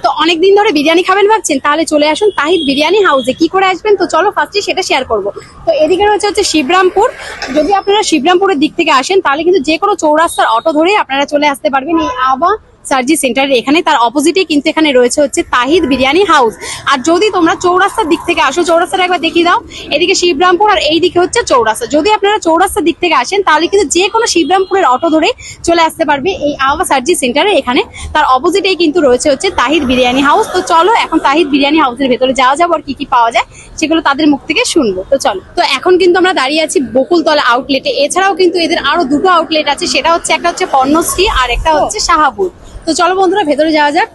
তো অনেকদিন ধরে বিরিয়ানি খাবেন ভাবছেন, তাহলে চলে আসুন তাহিদ বিরিয়ানি হাউসে। কি করে আসবেন তো চলো ফার্স্টে সেটা শেয়ার করব। তো এদিকে রয়েছে হচ্ছে শিবরামপুর। যদি আপনারা শিবরামপুরের দিক থেকে আসেন তাহলে কিন্তু যে কোনো চৌরাস্তার অটো ধরে আপনারা চলে আসতে পারবেন এই আবা সার্জি সেন্টারের এখানে। তার অপোজিটে কিন্তু এখানে রয়েছে হচ্ছে তাহিদ বিরিয়ানি হাউস। আর যদি তোমরা চৌরাস্তার দিক থেকে আসো, চৌরাস্তাটা একবার দেখিয়ে দাও। এদিকে শিবরামপুর আর এইদিকে হচ্ছে চৌরাস্তা। যদি আপনারা চৌরাস্তার দিক থেকে আসেন তাহলে কিন্তু যে কোনো শিবরামপুরের অটো ধরে চলে আসতে পারবে এই আবা সার্জি সেন্টারে এখানে। তার অপোজিটেই কিন্তু রয়েছে হচ্ছে তাহিদ বিরিয়ানি হাউস। তো চলো এখন তাহিদ বিরিয়ানি হাউসের ভেতরে যাওয়া যাবো, আর কি কি পাওয়া যায় সেগুলো তাদের মুখ থেকে শুনবো। তো চলো। তো এখন কিন্তু আমরা দাঁড়িয়ে আছি বকুলতলা আউটলেটে। এছাড়াও কিন্তু এদের আরো দুটো আউটলেট আছে, সেটা হচ্ছে একটা হচ্ছে পর্ণশ্রী আর একটা হচ্ছে শাহাপুর। তো চলো বন্ধুরা ভেতরে যাওয়া যাক,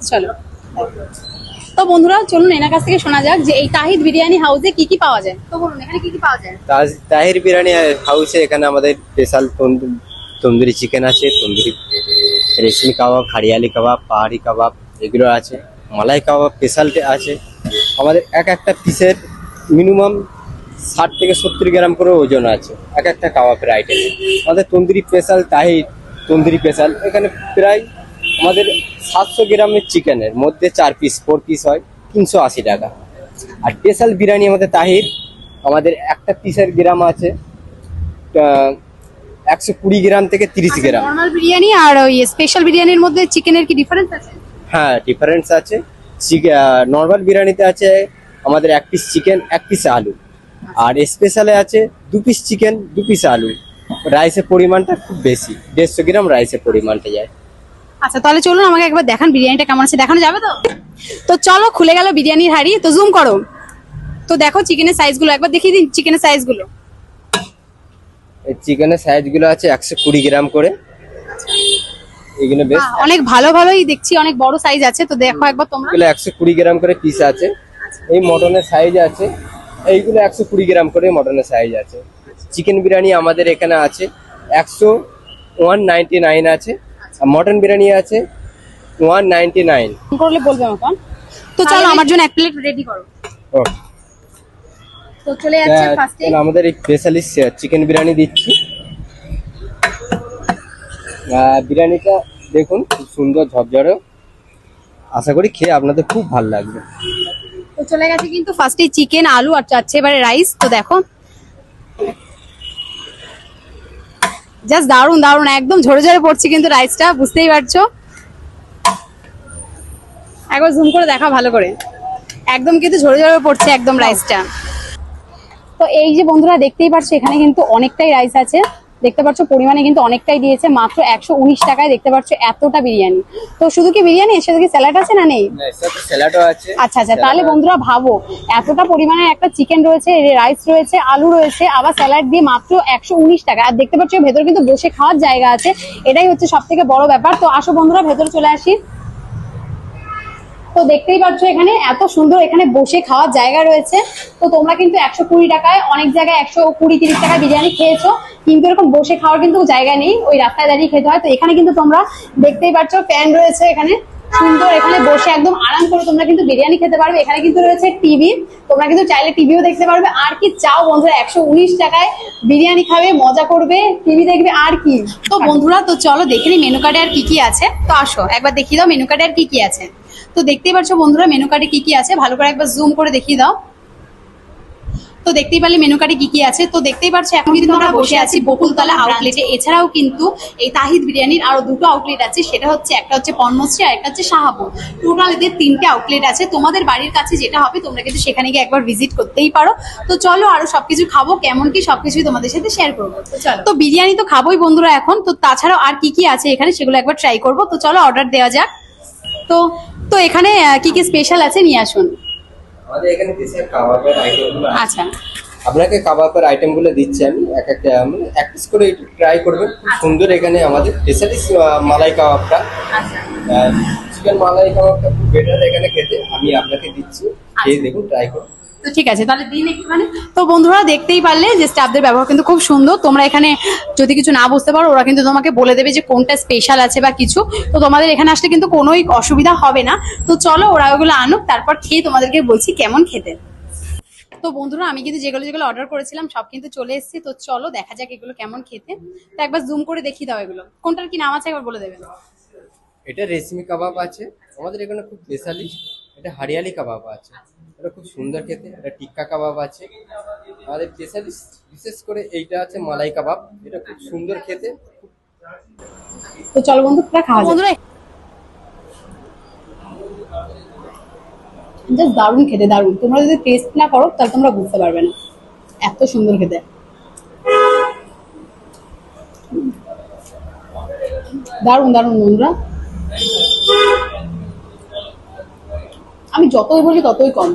চলো। তো বন্ধুরা চলুন এনার কাছ থেকে শোনা যাক যে এই তাহিদ বিরিয়ানি হাউসে কি কি পাওয়া যায়। তো বলুন এখানে কি কি পাওয়া যায়। তাহির বিরিয়ানি হাউসে এখানে আমাদের স্পেশাল তন্দুরি চিকেন আছে, তন্দুরি রেশমি কাবাব, হরিয়ালি কাবাব, পাহাড়ি কাবাব এগুলো আছে, মালাই কাবাব স্পেশাল আছে। আমাদের একটা পিসের মিনিমাম 60 থেকে 70 গ্রাম করে ওজন আছে একটা কাবাবের আইটেম। আমাদের তন্দুরি স্পেশাল তাহির তন্দুরি স্পেশাল এখানে প্রায় আমাদের 700 গ্রামের চিকেনের মধ্যে 4 পিস 4 পিস হয় 380 টাকা। আর স্পেশাল বিরিয়ানি আমাদের তাহির আমাদের একটা পিসের গ্রাম আছে 120 গ্রাম থেকে 30 গ্রাম। নরমাল বিরিয়ানি আর ওই স্পেশাল বিরিয়ানির মধ্যে চিকেনের কি ডিফারেন্স আছে? হ্যাঁ ডিফারেন্স আছে। নরমাল বিরিয়ানিতে আছে আমাদের 1 পিস চিকেন 1 পিস আলু, আর স্পেশালে আছে 2 পিস চিকেন 2 পিস আলু। রাইসের পরিমাণটা খুব বেশি, 150 গ্রাম রাইসের পরিমাণটা যায়। আচ্ছা তাহলে চলুন আমাকে একবার দেখান বিরিয়ানিটা কেমন আছে, দেখানো যাবে তো? তো চলো খুলে গেল বিরিয়ানির হাড়ি, তো জুম করো। তো দেখো চিকেনের সাইজগুলো একবার দেখিয়ে দিন, চিকেনের সাইজগুলো। এই চিকেনের সাইজগুলো আছে 120 গ্রাম করে। এগুলো বেশ অনেক ভালো ভালোই দেখছি, অনেক বড় সাইজ আছে। তো দেখো একবার তোমরা, এগুলো 120 গ্রাম করে পিস আছে। এই মটনের সাইজ আছে এইগুলো 120 গ্রাম করে মটনের সাইজ আছে। চিকেন বিরিয়ানি আমাদের এখানে আছে 199 আছে, আর মটন বিরিয়ানি আছে 199 করলে বলবে মতন। তো চলো আমার জন্য 1 প্লেট রেডি করো। তো চলে যাচ্ছে ফার্স্টে আমাদের এই স্পেশালিস্ট চিকেন বিরিয়ানি দিচ্ছি। বিরিয়ানিটা দেখুন খুব সুন্দর ঝরঝরে, আশা করি খেয়ে আপনাদের খুব ভালো লাগবে। তো চলে গেছে কিন্তু ফার্স্টে চিকেন আলু আর চাচ্ছে এবারে রাইস। তো দেখো জাস্ট দারুন দারুন, একদম ঝরে ঝরে পড়ছে কিন্তু রাইসটা, বুঝতেই পারছো। একবার জুম করে দেখা ভালো করে, একদম কিন্তু ঝরে ঝরে পড়ছে একদম রাইসটা। তো এই যে বন্ধুরা দেখতেই পাচ্ছ এখানে কিন্তু অনেকটাই রাইস আছে, দেখতে পাচ্ছ পরিমাণে কিন্তু অনেকটাই দিয়েছে, মাত্র 119 টাকায় দেখতে পাচ্ছ এতটা বিরিয়ানি। তো শুধু কি বিরিয়ানি, এর সাথে কি স্যালাড আছে না নেই? স্যালাডও আছে। আচ্ছা আচ্ছা, তাহলে বন্ধুরা ভাবো এতটা পরিমাণে একটা চিকেন রয়েছে, রাইস রয়েছে, আলু রয়েছে, আবার স্যালাড দিয়ে মাত্র 119 টাকা। আর দেখতে পাচ্ছ ভেতরে কিন্তু বসে খাওয়ার জায়গা আছে, এটাই হচ্ছে সব থেকে বড় ব্যাপার। তো আসো বন্ধুরা ভেতরে চলে আসি। তো দেখতেই পাচ্ছ এখানে এত সুন্দর এখানে বসে খাওয়ার জায়গা রয়েছে। তো তোমরা কিন্তু 120 টাকায় অনেক জায়গায় 120-30 টাকায় বিরিয়ানি খেয়েছো, কিন্তু এরকম বসে খাওয়ার কিন্তু জায়গা নেই, ওই রাস্তায় দাঁড়িয়ে খেতে হয়। তো এখানে কিন্তু তোমরা দেখতেই পাচ্ছ ফ্যান রয়েছে এখানে সুন্দর, এখানে বসে একদম আরাম করে তোমরা কিন্তু বিরিয়ানি খেতে পারবে। এখানে কিন্তু রয়েছে টিভি, তোমরা কিন্তু চাইলে টিভিও দেখতে পারবে। আর কি চাও বন্ধুরা, 119 টাকায় বিরিয়ানি খাবে, মজা করবে, টিভি দেখবে, আর কি। তো বন্ধুরা তো চলো দেখে নি মেনু কার্ডে আর কি কি আছে। তো আসো একবার দেখিয়ে দাও মেনু কার্ডে আর কি কি আছে। তো দেখতেই পাচ্ছ বন্ধুরা মেনু কার্ডে কি কি আছে, ভালো করে একবার জুম করে দেখিয়ে দাও। তো দেখতেই পারলে মেনু কার্ডে কি কি আছে। তো দেখতেই পাচ্ছ এখন কিন্তু আমরা বসে আছি বকুলতলা আউটলেটে। এছাড়াও কিন্তু এই তাহিদ বিরিয়ানির আরো দুটো আউটলেট আছে, সেটা হচ্ছে একটা হচ্ছে পর্ণশ্রী আর একটা হচ্ছে শাহাপুর। টোটাল এদের 3টে আউটলেট আছে। তোমাদের বাড়ির কাছে যেটা হবে তোমরা কিন্তু সেখানে গিয়ে একবার ভিজিট করতেই পারো। তো চলো আরো সবকিছু খাবো, কেমন কি সবকিছু তোমাদের সাথে শেয়ার করবো। তো চলো, তো বিরিয়ানি তো খাবোই বন্ধুরা এখন, তো তাছাড়াও আর কি কি আছে এখানে সেগুলো একবার ট্রাই করবো। তো চলো অর্ডার দেওয়া যাক। তো তো এখানে কি কি স্পেশাল আছে নিয়ে আসুন। আমাদের এখানে দেশের কাবাবের আইটেমগুলো আছে। আচ্ছা, আপনাকে কাবাবের আইটেমগুলো দিচ্ছি আমি একটা মানে 1 পিস করে ট্রাই করবেন। খুব সুন্দর এখানে আমাদের স্পেশালিস্ট মালাই কাবাবটা, চিকেন মালাই কাবাবটা খুব বেটার এখানে খেতে, আমি আপনাকে দিচ্ছি, খেয়ে দেখুন, ট্রাই করুন। তো ঠিক আছে তাহলে দিন একটু মানে। তো বন্ধুরা দেখতেই পারলে যে স্টাফদের ব্যবহার কিন্তু খুব সুন্দর। তোমরা এখানে যদি কিছু না বুঝতে পারো ওরা কিন্তু তোমাকে বলে দেবে যে কোনটা স্পেশাল আছে বা কিছু। তো তোমাদের এখানে আসলে কিন্তু কোনোই অসুবিধা হবে না। তো চলো ওরা ওগুলো আনুক, তারপর খেয়ে তোমাদেরকে বলছি কেমন খেতে। তো বন্ধুরা আমি কিন্তু যেগুলো যেগুলো অর্ডার করেছিলাম সব কিন্তু চলে এসেছি। তো চলো দেখা যাক এগুলো কেমন খেতে। তো একবার জুম করে দেখিয়ে দাও এগুলো কোনটার কি নাম আছে একবার বলে দেবেন। এটা রেশমি কাবাব আছে, আমাদের এখানে খুব স্পেশালিস্ট এটা হরিয়ালি কাবাব আছে, এটা খুব সুন্দর খেতে। এটা টিক্কা কাবাব আছে। আমাদের স্পেশালিস্ট বিশেষ করে এইটা আছে মালাই কাবাব, এটা খুব সুন্দর খেতে। তো চলো বন্ধুরা খাওয়া যাক। বন্ধুরা জাস্ট দারুণ খেতে, দারুণ। তোমরা যদি টেস্ট না করো তাহলে তোমরা বুঝতে পারবে না, এত সুন্দর খেতে। দারুণ দারুণ বন্ধুরা, আমি যতই বলি ততই কম।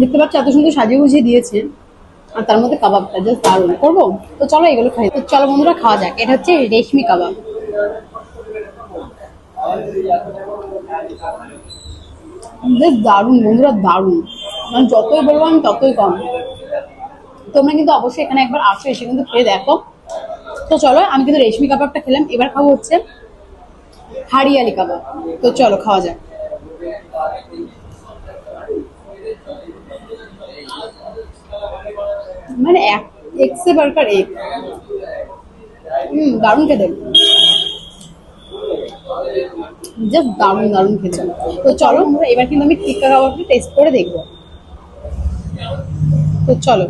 দেখতে পাচ্ছ এত সুন্দর সাজিয়ে গুছিয়ে দিয়েছে, আর তার মধ্যে কাবাবটা জাস্ট দারুণ। করবো তো চলো এগুলো খাই। তো চলো বন্ধুরা খাওয়া যাক। এটা হচ্ছে রেশমি কাবাব। বেশ দারুণ বন্ধুরা, দারুণ। মানে যতই বলবো আমি ততই কম। তোমরা কিন্তু অবশ্যই এখানে একবার আসো, এসে কিন্তু খেয়ে দেখো। তো চলো, আমি কিন্তু রেশমি কাবাবটা খেলাম, এবার খাবো হচ্ছে হারিয়ালি কাবাব। তো চলো খাওয়া যাক। মানে এক সে বার্গার এক। দারুণ খেতে, জাস্ট দারুণ দারুণ খেতে। তো চলো এবার কিন্তু আমি টিক্কা কাবাবটা টেস্ট করে দেখবো। তো চলো,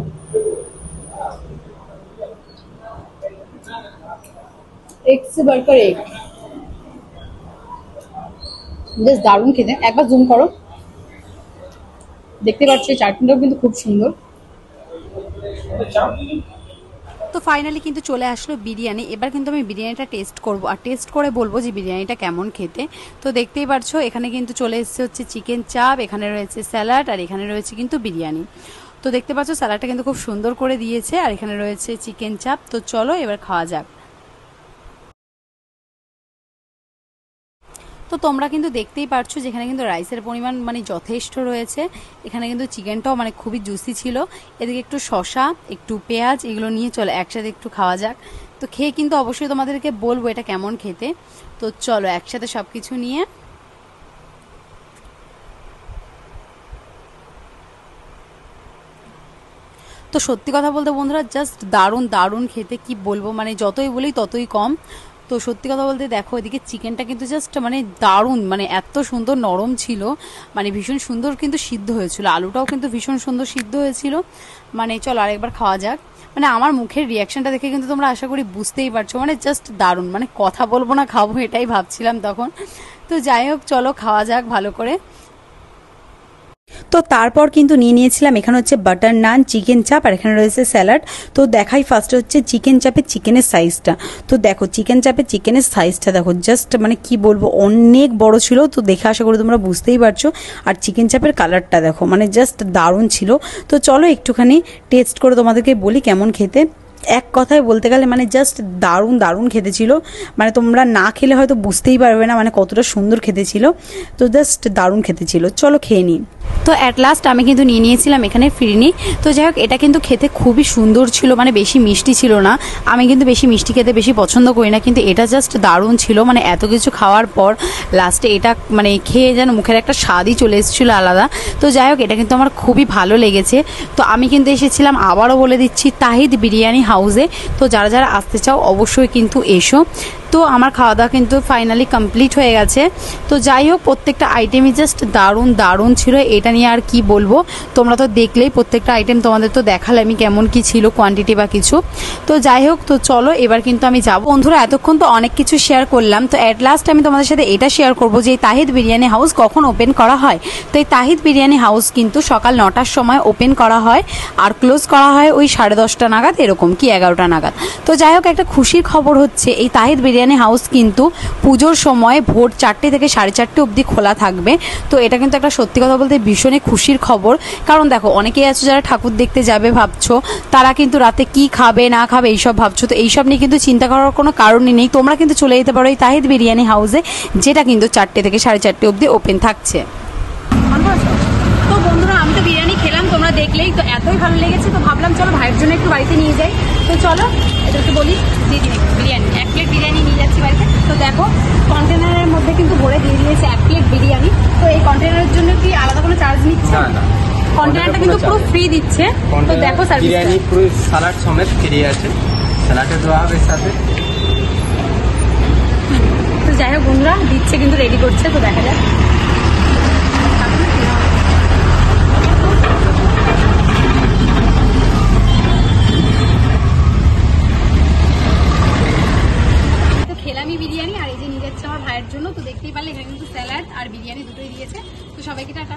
এক সে বার্গার এক, জাস্ট দারুণ খেতে। একবার জুম করো, দেখতে পাচ্ছ চাটনিটাও কিন্তু খুব সুন্দর। তো ফাইনালি কিন্তু চলে আসলো বিরিয়ানি। এবার কিন্তু আমি বিরিয়ানিটা টেস্ট করব, আর টেস্ট করে বলবো যে বিরিয়ানিটা কেমন খেতে। তো দেখতেই পারছো এখানে কিন্তু চলে এসেছে হচ্ছে চিকেন চাপ, এখানে রয়েছে স্যালাড, আর এখানে রয়েছে কিন্তু বিরিয়ানি। তো দেখতে পাচ্ছ স্যালাডটা কিন্তু খুব সুন্দর করে দিয়েছে, আর এখানে রয়েছে চিকেন চাপ। তো চলো এবার খাওয়া যাক। তো তোমরা কিন্তু দেখতেই পারছো যেখানে কিন্তু রাইসের পরিমাণ মানে যথেষ্ট রয়েছে। এখানে কিন্তু চিকেনটাও মানে খুবই জুসি ছিল। এদিকে একটু শসা, একটু পেঁয়াজ, এগুলো নিয়ে চলো একসাথে একটু খাওয়া যাক। তো খেয়ে কিন্তু অবশ্যই তোমাদেরকে বলবো এটা কেমন খেতে। তো চলো একসাথে সবকিছু নিয়ে। তো সত্যি কথা বলতে বন্ধুরা জাস্ট দারুণ দারুণ খেতে, কি বলবো, মানে যতই বলি ততই কম। তো সত্যি কথা বলতে দেখো এদিকে চিকেনটা কিন্তু জাস্ট মানে দারুণ, মানে এত সুন্দর নরম ছিল, মানে ভীষণ সুন্দর কিন্তু সিদ্ধ হয়েছিল। আলুটাও কিন্তু ভীষণ সুন্দর সিদ্ধ হয়েছিল। মানে চলো আরেকবার খাওয়া যাক। মানে আমার মুখের রিয়াকশনটা দেখে কিন্তু তোমরা আশা করি বুঝতেই পারছো, মানে জাস্ট দারুণ। মানে কথা বলবো না খাবো এটাই ভাবছিলাম তখন। তো যাই হোক চলো খাওয়া যাক ভালো করে। তো তারপর কিন্তু নিয়ে নিয়েছিলাম এখানে হচ্ছে বাটার নান, চিকেন চাপ, আর এখানে রয়েছে স্যালাড। তো দেখাই ফার্স্টে হচ্ছে চিকেন চাপের চিকেনের সাইজটা। তো দেখো চিকেন চাপের চিকেনের সাইজটা দেখো, জাস্ট মানে কি বলবো অনেক বড় ছিল। তো দেখে আশা করি তোমরা বুঝতেই পারছো। আর চিকেন চাপের কালারটা দেখো, মানে জাস্ট দারুণ ছিল। তো চলো একটুখানি টেস্ট করে তোমাদেরকে বলি কেমন খেতে। এক কথায় বলতে গেলে মানে জাস্ট দারুণ দারুণ খেতে ছিল। মানে তোমরা না খেলে হয়তো বুঝতেই পারবে না মানে কতটা সুন্দর খেতে ছিল। তো জাস্ট দারুণ খেতে ছিল, চলো খেয়ে নিই। তো অ্যাট লাস্ট আমি কিন্তু নিয়ে নিয়েছিলাম এখানে ফিরনি। তো যাই হোক এটা কিন্তু খেতে খুবই সুন্দর ছিল, মানে বেশি মিষ্টি ছিল না। আমি কিন্তু বেশি মিষ্টি খেতে বেশি পছন্দ করি না, কিন্তু এটা জাস্ট দারুণ ছিল। মানে এত কিছু খাওয়ার পর লাস্টে এটা মানে খেয়ে যেন মুখের একটা স্বাদই চলে এসেছিলো আলাদা। তো যাই হোক এটা কিন্তু আমার খুবই ভালো লেগেছে। তো আমি কিন্তু এসেছিলাম, আবারও বলে দিচ্ছি, তাহিদ বিরিয়ানি হাউসে। তো যারা যারা আসতে চাও অবশ্যই কিন্তু এসো। তো আমার খাওয়া দাওয়া কিন্তু ফাইনালি কমপ্লিট হয়ে গেছে। তো যাই হোক প্রত্যেকটা আইটেমই জাস্ট দারুণ দারুণ ছিল, এটা নিয়ে আর কি বলবো। তোমরা তো দেখলেই প্রত্যেকটা আইটেম, তোমাদের তো দেখালে আমি কেমন কি ছিল কোয়ান্টিটি বা কিছু। তো যাই হোক তো চলো এবার কিন্তু আমি যাব। বন্ধুরা এতক্ষণ তো অনেক কিছু শেয়ার করলাম, তো অ্যাট লাস্ট আমি তোমাদের সাথে এটা শেয়ার করবো যে এই তাহিদ বিরিয়ানি হাউস কখন ওপেন করা হয়। তো এই তাহিদ বিরিয়ানি হাউস কিন্তু সকাল 9টার সময় ওপেন করা হয়, আর ক্লোজ করা হয় ওই 10:30 নাগাদ, এরকম কি 11টা নাগাদ। তো যাই হোক একটা খুশির খবর হচ্ছে এই তাহিদ বিরিয়ানি হাউস কিন্তু পুজোর সময় ভোর 4টে থেকে 4:30 অবধি খোলা থাকবে। তো এটা কিন্তু একটা সত্যি কথা বলতে ভীষণই খুশির খবর। কারণ দেখো অনেকেই আছে যারা ঠাকুর দেখতে যাবে ভাবছো, তারা কিন্তু রাতে কি খাবে না খাবে এইসব ভাবছো। তো এইসব নিয়ে কিন্তু চিন্তা করার কোনো কারণই নেই, তোমরা কিন্তু চলে যেতে পারো এই তাহিদ বিরিয়ানি হাউসে, যেটা কিন্তু 4টে থেকে 4:30 অবধি ওপেন থাকছে। তো বন্ধুরা আমি তো বিরিয়ানি খেলাম, তোমরা দেখলেই, তো এতই ভালো লেগেছে তো ভাবলাম চলো ভাইয়ের জন্য একটু বাড়িতে নিয়ে যাই। তো চলো এদেরকে বলি দিয়ে দিন বিরিয়ানি, 1 প্লেট বিরিয়ানি নিয়ে যাচ্ছি বাড়িতে। তো দেখো কন্টেনারের মধ্যে কিন্তু ভরে দিয়ে দিয়েছে 1 প্লেট বিরিয়ানি। তো এই কন্টেনারের জন্য কি আলাদা কোনো চার্জ নিচ্ছে? না, কন্টেনারটা কিন্তু পুরো ফ্রি দিচ্ছে। তো দেখো বিরিয়ানি পুরো সালাড সমেত ফ্রি আছে, সালাডে দেওয়া হবে সাথে। তো যাই হোক বন্ধুরা, দিচ্ছে কিন্তু রেডি করছে, তো দেখা যাক। তো খেলামই বিরিয়ানি, আর এই যে নিয়ে যাচ্ছে আমার ভাইয়ের জন্য। তো দেখতেই পারলে এখানে কিন্তু স্যালাড আর বিরিয়ানি দুটোই দিয়েছে। তো সবাইকে টাটা।